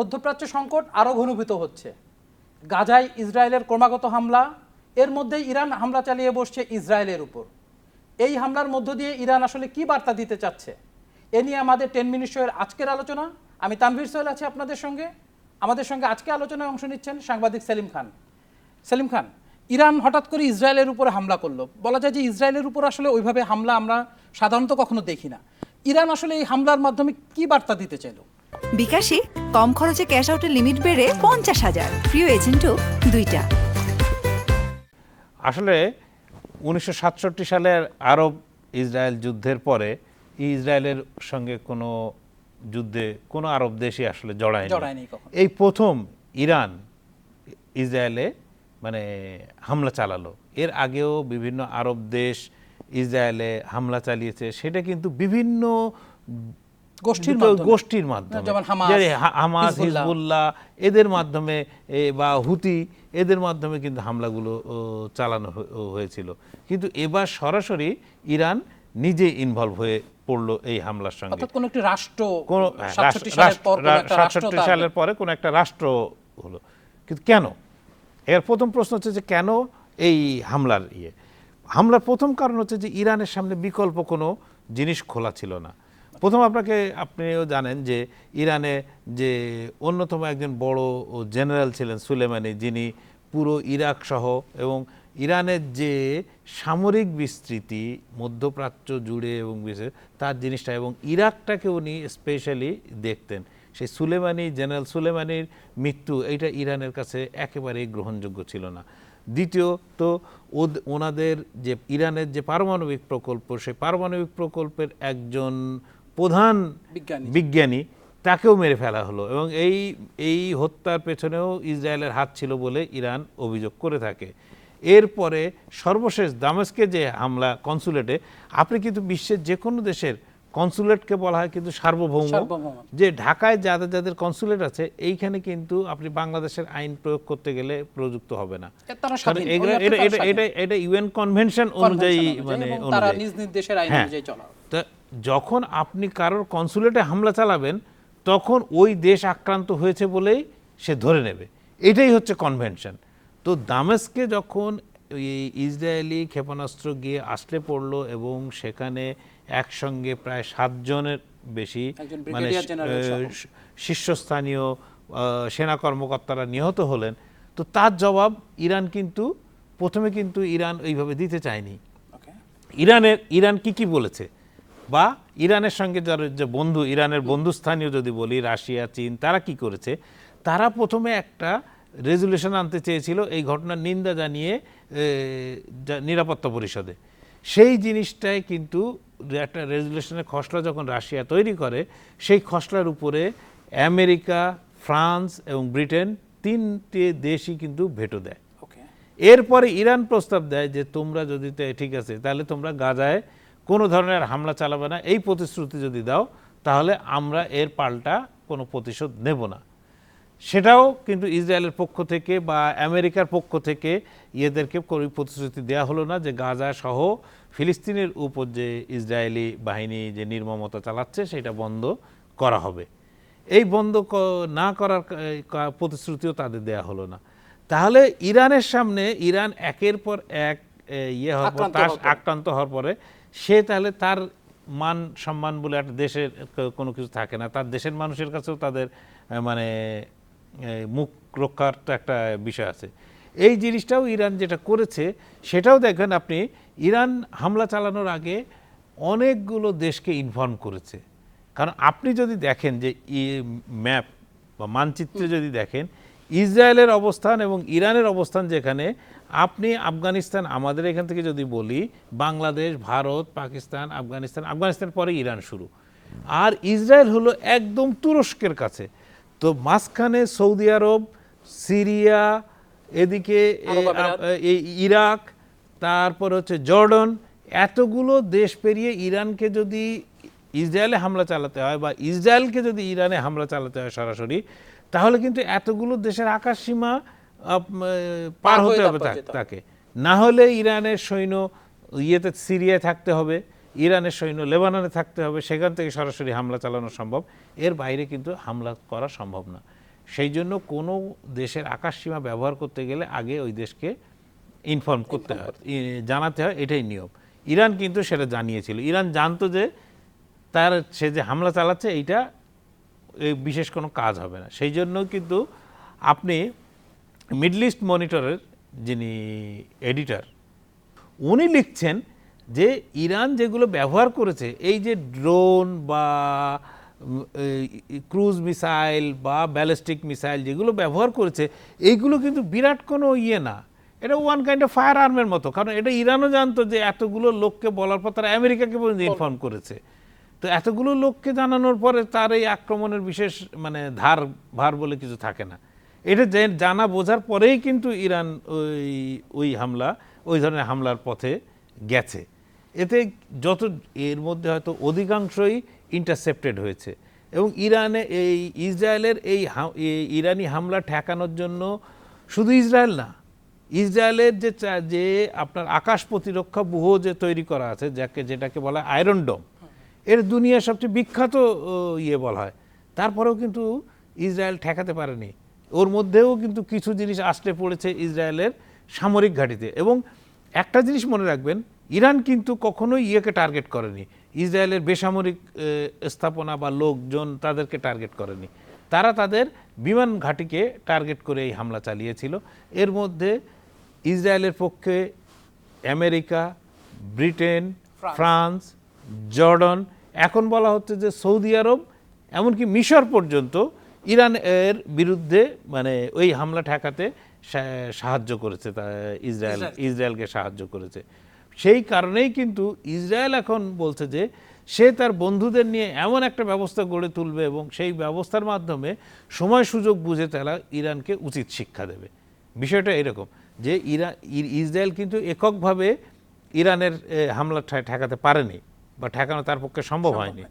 মধ্যপ্রাচ্য সংকট আরও ঘনীভূত হচ্ছে। গাজায় ইসরায়েলের ক্রমাগত হামলা, এর মধ্যে ইরান হামলা চালিয়ে বসছে ইসরায়েলের উপর। এই হামলার মধ্য দিয়ে ইরান আসলে কি বার্তা দিতে চাচ্ছে, এ নিয়ে আমাদের 10 মিনিট শোয়ের আজকের আলোচনা। আমি তানভীর সোহেল আছি আপনাদের সঙ্গে। আমাদের সঙ্গে আজকে আলোচনায় অংশ নিচ্ছেন সাংবাদিক সেলিম খান। সেলিম খান, ইরান হঠাৎ করে ইসরায়েলের উপরে হামলা করলো। বলা যায় যে ইসরায়েলের উপর আসলে ওইভাবে হামলা আমরা সাধারণত কখনো দেখি না। ইরান আসলে এই হামলার মাধ্যমে কি বার্তা দিতে চাইল? বিকাশে কম খরচে ক্যাশ আউটের লিমিট বেড়ে 50,000, প্রিয় এজেন্টও 2টা। আসলে 1967 সালের আরব ইসরায়েল যুদ্ধের পরে ইসরায়েলের সঙ্গে কোনো যুদ্ধে কোনো আরব দেশই আসলে জড়ায়নি। এই প্রথম ইরান ইসরায়েলে মানে হামলা চালালো। এর আগেও বিভিন্ন আরব দেশ ইসরায়েলে হামলা চালিয়েছে, সেটা কিন্তু বিভিন্ন গোষ্ঠীর মাধ্যমে, হামাস, হিজবুল্লাহ এদের মাধ্যমে বা হুতি এদের মাধ্যমে কিন্তু হামলাগুলো চালানো হয়েছিল। কিন্তু এবার সরাসরি ইরান নিজে ইনভলভ হয়ে পড়লো এই হামলার সঙ্গে। কোন একটি রাষ্ট্র, 67 সালের পরে কোন একটা রাষ্ট্র হলো। কিন্তু কেন? এর প্রথম প্রশ্ন হচ্ছে যে কেন এই হামলার প্রথম কারণ হচ্ছে যে ইরানের সামনে বিকল্প কোনো জিনিস খোলা ছিল না। প্রথম আপনিও জানেন যে ইরানে যে অন্যতম একজন বড় জেনারেল ছিলেন সুলেমানি, যিনি পুরো ইরাক সহ এবং ইরানের যে সামরিক বিস্তৃতি মধ্যপ্রাচ্য জুড়ে এবং তার জিনিসটা এবং ইরাকটাকে উনি স্পেশালি দেখতেন। সেই জেনারেল সুলেমানির মৃত্যু এইটা ইরানের কাছে একেবারেই গ্রহণযোগ্য ছিল না। দ্বিতীয়ত ওনাদের যে ইরানের যে পারমাণবিক প্রকল্প, সেই পারমাণবিক প্রকল্পের একজন প্রধান বিজ্ঞানী তাকেও মেরে ফেলা হলো এবং এই হত্যার পেছনেও ইসরায়েলের হাত ছিল বলে ইরান অভিযোগ করে থাকে। এরপরে সর্বশেষ দামেস্কে যে হামলা কনসুলেটে, আপনি কিন্তু বিশ্বের যে কোনো দেশের কনসুলেটকে বলা হয় কিন্তু সার্বভৌম। যে ঢাকায় যাদের কনসুলেট আছে এইখানে কিন্তু আপনি বাংলাদেশের আইন প্রয়োগ করতে গেলে প্রযুক্ত হবে না। এটা ইউএন কনভেনশন অনুযায়ী যখন আপনি কারোর কনসুলেটে হামলা চালাবেন তখন ওই দেশ আক্রান্ত হয়েছে বলেই সে ধরে নেবে, এটাই হচ্ছে কনভেনশন। তো দামেস্কে যখন ইসরায়েলি ক্ষেপণাস্ত্র গিয়ে আসলে পড়লো এবং সেখানে একসঙ্গে প্রায় 7 জনের বেশি মানে শীর্ষস্থানীয় সেনা কর্মকর্তারা নিহত হলেন, তো তার জবাব ইরান কিন্তু প্রথমে ইরান ওইভাবে দিতে চায়নি। ইরান কি বলেছে বা ইরানের সঙ্গে যে বন্ধু, ইরানের বন্ধুস্থানীয় যদি বলি রাশিয়া, চীন, তারা কি করেছে? তারা প্রথমে একটা রেজুলেশন আনতে চেয়েছিল এই ঘটনার নিন্দা জানিয়ে নিরাপত্তা পরিষদে। সেই জিনিসটাই কিন্তু একটা রেজুলেশনের খসড়া যখন রাশিয়া তৈরি করে, সেই খসড়ার উপরে আমেরিকা, ফ্রান্স এবং ব্রিটেন 3টে দেশই কিন্তু ভেটো দেয়। এরপরে ইরান প্রস্তাব দেয় যে তোমরা যদি ঠিক আছে তাহলে তোমরা গাজায় কোনো ধরনের হামলা চালাবে না, এই প্রতিশ্রুতি যদি দাও তাহলে আমরা এর পাল্টা কোনো প্রতিশোধ নেব না। সেটাও কিন্তু ইসরায়েলের পক্ষ থেকে বা আমেরিকার পক্ষ থেকে এদেরকে কোনো প্রতিশ্রুতি দেওয়া হলো না যে গাজা সহ ফিলিস্তিনের উপর যে ইসরায়েলি বাহিনী যে নির্মমতা চালাচ্ছে সেটা বন্ধ করা হবে। এই বন্ধ না করার প্রতিশ্রুতিও তাদের দেওয়া হলো না। তাহলে ইরানের সামনে ইরান একের পর এক আক্রান্ত হওয়ার পরে সে তাহলে তার মান সম্মান বলে একটা দেশের কোনো কিছু থাকে না, তার দেশের মানুষের কাছেও তাদের মানে মুখ রক্ষার তো একটা বিষয় আছে। এই জিনিসটাও ইরান যেটা করেছে সেটাও দেখবেন আপনি, ইরান হামলা চালানোর আগে অনেকগুলো দেশকে ইনফর্ম করেছে। কারণ আপনি যদি দেখেন যে ম্যাপ বা মানচিত্রে যদি দেখেন ইসরায়েলের অবস্থান এবং ইরানের অবস্থান, যেখানে আপনি আফগানিস্তান, আমাদের এখান থেকে যদি বলি বাংলাদেশ, ভারত, পাকিস্তান, আফগানিস্তান পরে ইরান শুরু, আর ইসরায়েল হলো একদম তুরস্কের কাছে। তো মাঝখানে সৌদি আরব, সিরিয়া, এদিকে ইরাক, তারপর হচ্ছে জর্ডন, এতগুলো দেশ পেরিয়ে ইরানকে যদি ইসরায়েলে হামলা চালাতে হয় বা ইসরায়েলকে যদি ইরানে হামলা চালাতে হয় সরাসরি, তাহলে কিন্তু এতগুলো দেশের আকাশ সীমা পার হতে হবে তাকে। না হলে ইরানের সৈন্য সিরিয়ায় থাকতে হবে, ইরানের সৈন্য লেবাননে থাকতে হবে, সেখান থেকে সরাসরি হামলা চালানো সম্ভব, এর বাইরে কিন্তু হামলা করা সম্ভব না। সেই জন্য কোনো দেশের আকাশসীমা ব্যবহার করতে গেলে আগে ওই দেশকে ইনফর্ম করতে হয়, জানাতে হয়, এটাই নিয়ম। ইরান কিন্তু সেটা জানিয়েছিল। ইরান জানতো যে সে যে হামলা চালাচ্ছে এইটা বিশেষ কোনো কাজ হবে না। সেই জন্য কিন্তু আপনি মিডল ইস্ট মনিটরের যিনি এডিটর, উনি লিখছেন যে ইরান যেগুলো ব্যবহার করেছে, এই যে ড্রোন বা ক্রুজ মিসাইল বা ব্যালিস্টিক মিসাইল যেগুলো ব্যবহার করেছে, এইগুলো কিন্তু বিরাট কোনো না, এটা ওয়ান কাইন্ড অফ ফায়ার আর্মের মতো। কারণ এটা ইরানও জানতো যে এতগুলো লোককে বলার পর তারা আমেরিকাকে পর্যন্ত ইনফর্ম করেছে। তো এতগুলো লোককে জানানোর পরে তার এই আক্রমণের বিশেষ ভার বলে কিছু থাকে না। এটা জানা বোঝার পরেই কিন্তু ইরান ওই ধরনের হামলার পথে গেছে। এতে এর মধ্যে হয়তো অধিকাংশই ইন্টারসেপ্টেড হয়েছে। এবং ইসরায়েলের এই ইরানি হামলা ঠেকানোর জন্য শুধু ইসরায়েল না, ইসরায়েলের যে আপনার আকাশ প্রতিরক্ষা ব্যুহ যে তৈরি করা আছে, যেটাকে বলা হয় আয়রন ডোম, এর দুনিয়ার সবচেয়ে বিখ্যাত বলা হয়, তারপরেও কিন্তু ইসরায়েল ঠেকাতে পারেনি। ওর মধ্যেও কিন্তু কিছু জিনিস আছড়ে পড়েছে ইসরায়েলের সামরিক ঘাঁটিতে। এবং একটা জিনিস মনে রাখবেন, ইরান কিন্তু কখনোই টার্গেট করেনি, ইসরায়েলের বেসামরিক স্থাপনা বা লোকজন তাদেরকে টার্গেট করেনি। তারা তাদের বিমান ঘাঁটিকে টার্গেট করে এই হামলা চালিয়েছিল। এর মধ্যে ইসরায়েলের পক্ষে আমেরিকা, ব্রিটেন, ফ্রান্স, জর্ডন, এখন বলা হচ্ছে যে সৌদি আরব, এমনকি মিশর পর্যন্ত ইরানের বিরুদ্ধে ওই হামলা ঠেকাতে সাহায্য করেছে, ইসরায়েলকে সাহায্য করেছে। সেই কারণেই কিন্তু ইসরায়েল এখন বলছে যে সে তার বন্ধুদের নিয়ে এমন একটা ব্যবস্থা গড়ে তুলবে এবং সেই ব্যবস্থার মাধ্যমে সময় সুযোগ বুঝে তারা ইরানকে উচিত শিক্ষা দেবে। বিষয়টা এরকম যে ইসরায়েল কিন্তু এককভাবে ইরানের হামলা ঠেকাতে পারেনি বা ঠেকানো তার পক্ষে সম্ভব হয়নি।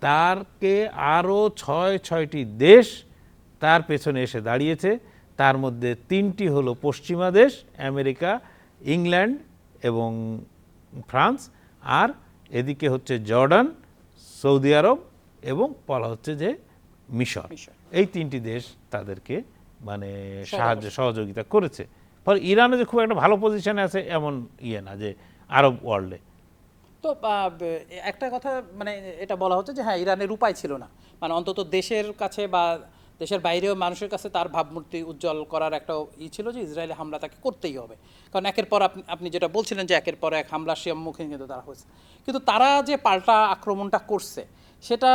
তারকে আরও ছয়টি দেশ তার পেছনে এসে দাঁড়িয়েছে। তার মধ্যে 3টি হলো পশ্চিমা দেশ, আমেরিকা, ইংল্যান্ড এবং ফ্রান্স, আর এদিকে হচ্ছে জর্ডান, সৌদি আরব এবং বলা হচ্ছে যে মিশর। এই 3টি দেশ তাদেরকে সহযোগিতা করেছে। ফলে ইরানও যে খুব একটা ভালো পজিশনে আছে এমন না যে আরব ওয়ার্ল্ডে। তো একটা কথা এটা বলা হচ্ছে যে হ্যাঁ, ইরানের উপায় ছিল না, অন্তত দেশের কাছে বা দেশের বাইরেও মানুষের কাছে তার ভাবমূর্তি উজ্জ্বল করার একটা ছিল যে ইসরায়েলি হামলা তাকে করতেই হবে। কারণ একের পর আপনি যেটা বলছিলেন যে একের পর এক হামলার সম্মুখীন কিন্তু তারা হয়েছে। কিন্তু তারা যে পাল্টা আক্রমণটা করছে, সেটা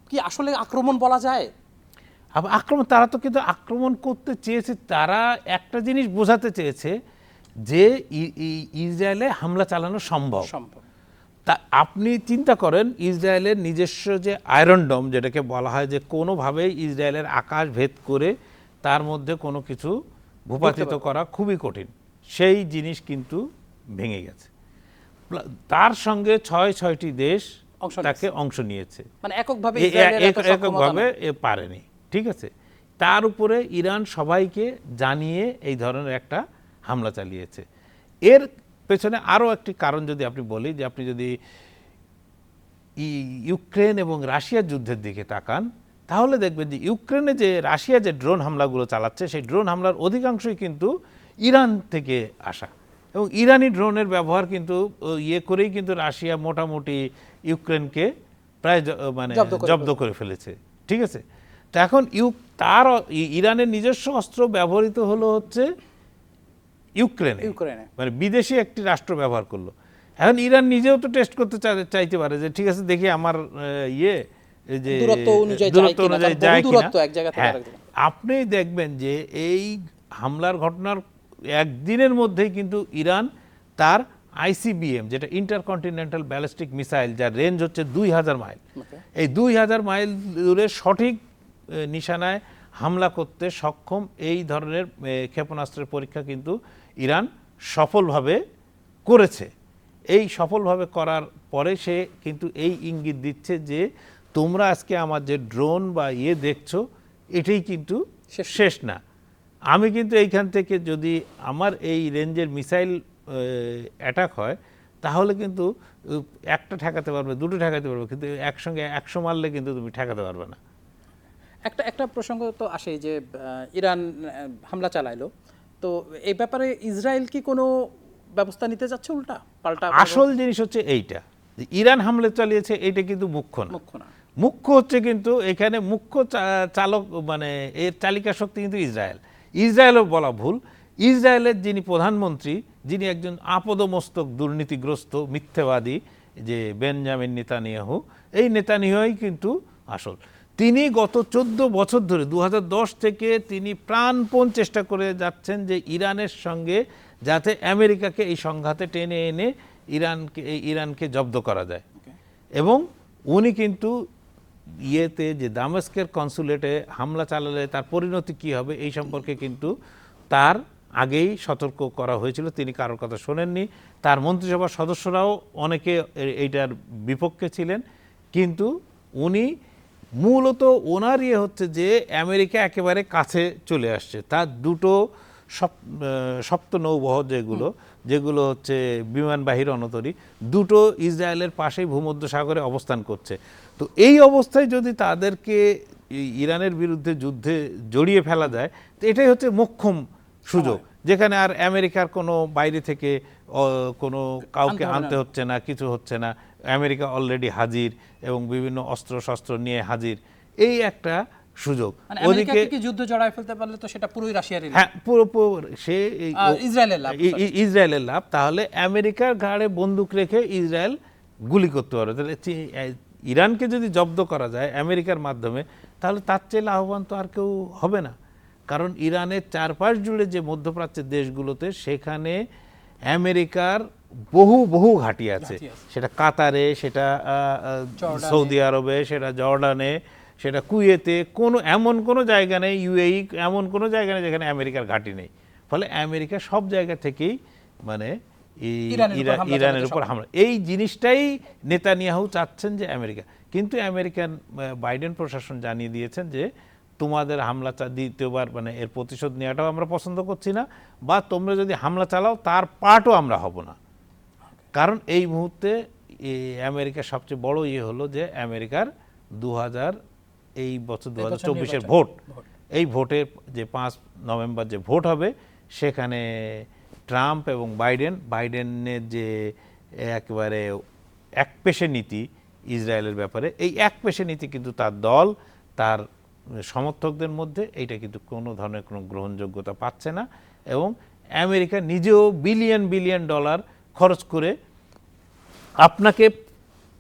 কি আসলে আক্রমণ বলা যায়? তারা তো কিন্তু আক্রমণ করতে চেয়েছে। তারা একটা জিনিস বোঝাতে চেয়েছে যে ইসরায়েলে হামলা চালানো সম্ভব। তা আপনি চিন্তা করেন, ইসরায়েলের নিজস্ব যে আয়রন ডোম, যেটাকে বলা হয় যে কোনোভাবেই ইসরায়েলের আকাশ ভেদ করে তার মধ্যে কোনো কিছু ভূপাতিত করা খুবই কঠিন, সেই জিনিস কিন্তু ভেঙে গেছে। তার সঙ্গে 6টি দেশ তাকে অংশ নিয়েছে, এককভাবে পারেনি। ঠিক আছে, তার উপরে ইরান সবাইকে জানিয়ে এই ধরনের একটা হামলা চালিয়েছে। এর পেছনে আরও একটি কারণ যদি আপনি বলি, যে আপনি যদি ইউক্রেন এবং রাশিয়ার যুদ্ধের দিকে তাকান, তাহলে দেখবেন যে ইউক্রেনে যে রাশিয়া যে ড্রোন হামলাগুলো চালাচ্ছে, সেই ড্রোন হামলার অধিকাংশই কিন্তু ইরান থেকে আসা। এবং ইরানি ড্রোনের ব্যবহার কিন্তু করেই কিন্তু রাশিয়া মোটামুটি ইউক্রেনকে প্রায় জব্দ করে ফেলেছে। ঠিক আছে, তো এখন ইরানের নিজস্ব অস্ত্র ব্যবহৃত হচ্ছে ইউক্রেনে, বিদেশি একটি রাষ্ট্র ব্যবহার করলো। এখন ইরান নিজেও তো টেস্ট করতে চাইতে পারে যে ঠিক আছে, দেখি আমার দূরত্ব অনুযায়ী যায় কিনা। আপনি দেখবেন যে এই হামলার ঘটনার একদিনের মধ্যেই কিন্তু ইরান তার ICBM, যেটা ইন্টারকন্টিনেন্টাল ব্যালিস্টিক মিসাইল, যার রেঞ্জ হচ্ছে 2000 মাইল, এই 2000 মাইল দূরে সঠিক নিশানায় হামলা করতে সক্ষম এই ধরনের ক্ষেপণাস্ত্রের পরীক্ষা কিন্তু ইরান সফলভাবে করেছে। এই সফলভাবে করার পরে সে কিন্তু এই ইঙ্গিত দিচ্ছে যে তোমরা আজকে আমার যে ড্রোন বা দেখছো, এটাই কিন্তু শেষ না। আমি কিন্তু এইখান থেকে যদি আমার এই রেঞ্জের মিসাইল অ্যাটাক হয়, তাহলে কিন্তু একটা ঠেকাতে পারবে, দুটো ঠেকাতে পারবে, কিন্তু একসঙ্গে 100 মারলে কিন্তু তুমি ঠেকাতে পারবে না। একটা প্রসঙ্গ তো আসেই যে ইরান হামলা চালাইলো, তো এই ব্যাপারে ইসরায়েল কি কোনো ব্যবস্থা নিতে যাচ্ছে উল্টা পাল্টা? আসল জিনিস হচ্ছে এইটা, যে ইরান হামলা চালিয়েছে এটা কিন্তু মুখ্য না। মুখ্য না, মুখ্য হচ্ছে কিন্তু এখানে মুখ্য চালক মানে এর চালিকা শক্তি কিন্তু ইসরায়েল। ইসরায়েলও বলা ভুল, ইসরায়েলের যিনি প্রধানমন্ত্রী, যিনি একজন আপদমস্তক দুর্নীতিগ্রস্ত মিথ্যাবাদী, যে বেঞ্জামিন নেতানিয়াহু, এই নেতানিয়াহুই কিন্তু আসল। তিনি গত 14 বছর ধরে 2010 থেকে তিনি প্রাণপণ চেষ্টা করে যাচ্ছেন যে ইরানের সঙ্গে যাতে আমেরিকাকে এই সংঘাতে টেনে এনে ইরানকে জব্দ করা যায়। এবং উনি কিন্তু ইয়েতে যে দামেস্কের কনসুলেটে হামলা চালালে তার পরিণতি কী হবে এই সম্পর্কে কিন্তু তার আগেই সতর্ক করা হয়েছিল, তিনি কারোর কথা শোনেননি। তার মন্ত্রিসভার সদস্যরাও অনেকে এইটার বিপক্ষে ছিলেন, কিন্তু উনি মূলত ওনার হচ্ছে যে আমেরিকা একেবারে কাছে চলে আসছে। তার দুটো সপ্ত নৌবহর যেগুলো হচ্ছে বিমানবাহী রণতরী, দুটো ইসরায়েলের পাশেই ভূমধ্যসাগরে অবস্থান করছে। তো এই অবস্থায় যদি তাদেরকে ইরানের বিরুদ্ধে যুদ্ধে জড়িয়ে ফেলা যায়, তো এটাই হচ্ছে মোক্ষম সুযোগ, যেখানে আর আমেরিকার কোনো বাইরে থেকে কোনো কাউকে আনতে হচ্ছে না, কিছু হচ্ছে না। আমেরিকা অলরেডি হাজির এবং বিভিন্ন অস্ত্র শস্ত্র নিয়ে হাজির, এই একটা সুযোগ। ওদিকে যুদ্ধ জড়ায় ফেলতে পারলে তো সেটা পুরোই রাশিয়ারই, হ্যাঁ পুরোপুরি সে ইসরায়েলের লাভ। তাহলে আমেরিকার ঘাড়ে বন্দুক রেখে ইসরায়েল গুলি করতে পারবে। তাহলে ইরানকে যদি জব্দ করা যায় আমেরিকার মাধ্যমে, তাহলে তার চেয়ে লাভবান তো আর কেউ হবে না। কারণ ইরানের চারপাশ জুড়ে যে মধ্যপ্রাচ্যের দেশগুলোতে, সেখানে আমেরিকার বহু ঘাঁটি আছে, সেটা কাতারে, সেটা সৌদি আরবে, সেটা জর্ডানে, সেটা কুয়েতে, এমন কোনো জায়গা নেই, ইউএই এমন কোনো জায়গা নেই যেখানে আমেরিকার ঘাঁটি নেই। ফলে আমেরিকা সব জায়গা থেকেই মানে ইরানের উপর হামলা, এই জিনিসটাই নেতানিয়াহু চাচ্ছেন যে আমেরিকা। কিন্তু আমেরিকান বাইডেন প্রশাসন জানিয়ে দিয়েছেন যে তোমাদের হামলা দ্বিতীয়বার মানে এর প্রতিশোধ নেওয়াটাও আমরা পছন্দ করছি না, বা তোমরা যদি হামলা চালাও তার পার্টও আমরা হব না। কারণ এই মুহূর্তে আমেরিকার সবচেয়ে বড় হলো যে আমেরিকার এই বছর 2024-এর ভোট, এই ভোটের যে 5 নভেম্বর যে ভোট হবে, সেখানে ট্রাম্প এবং বাইডেনের যে একেবারে একপেশে নীতি ইসরায়েলের ব্যাপারে, এই একপেশে নীতি কিন্তু তার দল, তার সমর্থকদের মধ্যে এইটা কিন্তু কোনো ধরনের কোনো গ্রহণযোগ্যতা পাচ্ছে না। এবং আমেরিকা নিজেও বিলিয়ন ডলার খরচ করে আপনাকে,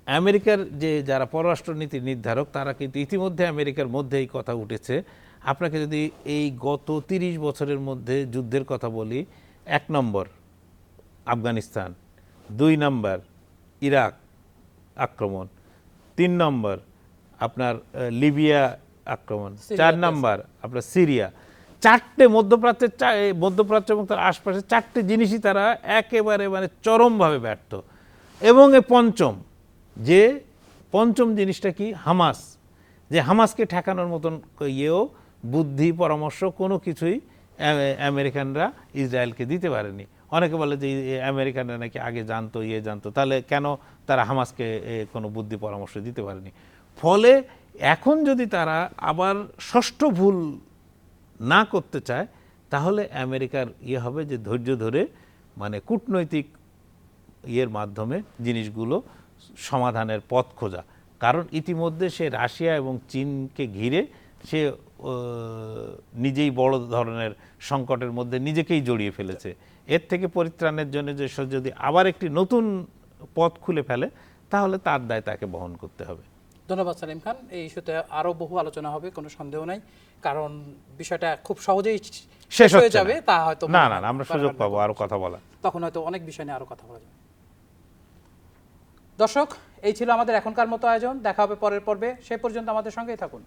আমেরিকার যে যারা পররাষ্ট্রনীতি নির্ধারক, তারা কিন্তু ইতিমধ্যে আমেরিকার মধ্যে এই কথা উঠেছে, আপনাকে যদি এই গত 30 বছরের মধ্যে যুদ্ধের কথা বলি, 1 নম্বর আফগানিস্তান, 2 নম্বর ইরাক আক্রমণ, 3 নম্বর আপনার লিবিয়া আক্রমণ, 4 নম্বর আপনার সিরিয়া। 4টে মধ্যপ্রাচ্য এবং তার আশপাশে 4টে জিনিসই তারা একেবারে মানে চরমভাবে ব্যর্থ। এবং পঞ্চম জিনিসটা কি, হামাস, যে হামাসকে ঠেকানোর মতন বুদ্ধি পরামর্শ কোনো কিছুই আমেরিকানরা ইসরায়েলকে দিতে পারেনি। অনেকে বলে যে আমেরিকানরা নাকি আগে জানতো, তাহলে কেন তারা হামাসকে কোনো বুদ্ধি পরামর্শ দিতে পারেনি? ফলে এখন যদি তারা আবার ষষ্ঠ ভুল না করতে চায়, তাহলে আমেরিকার হবে যে ধৈর্য ধরে মানে কূটনৈতিক মাধ্যমে জিনিসগুলো সমাধানের পথ খোঁজা। কারণ ইতিমধ্যে সে রাশিয়া এবং চীনকে ঘিরে সে নিজেই বড় ধরনের সংকটের মধ্যে নিজেকেই জড়িয়ে ফেলেছে। এর থেকে পরিত্রাণের জন্য যে যদি আবার একটি নতুন পথ খুলে ফেলে, তাহলে তার দায় তাকে বহন করতে হবে। ধন্যবাদ সালিম খান। এই ইস্যুতে আরও বহু আলোচনা হবে, কোনো সন্দেহ নাই, কারণ বিষয়টা খুব সহজেই শেষ হয়ে যাবে তা হয়তো না, আমরা সুযোগ পাবো আরো কথা বলা, তখন হয়তো অনেক বিষয় নিয়ে আরো কথা বলা যাবে। দর্শক, এই ছিল আমাদের এখনকার মতো আয়োজন। দেখা হবে পরের পর্বে, সেই পর্যন্ত আমাদের সঙ্গেই থাকুন।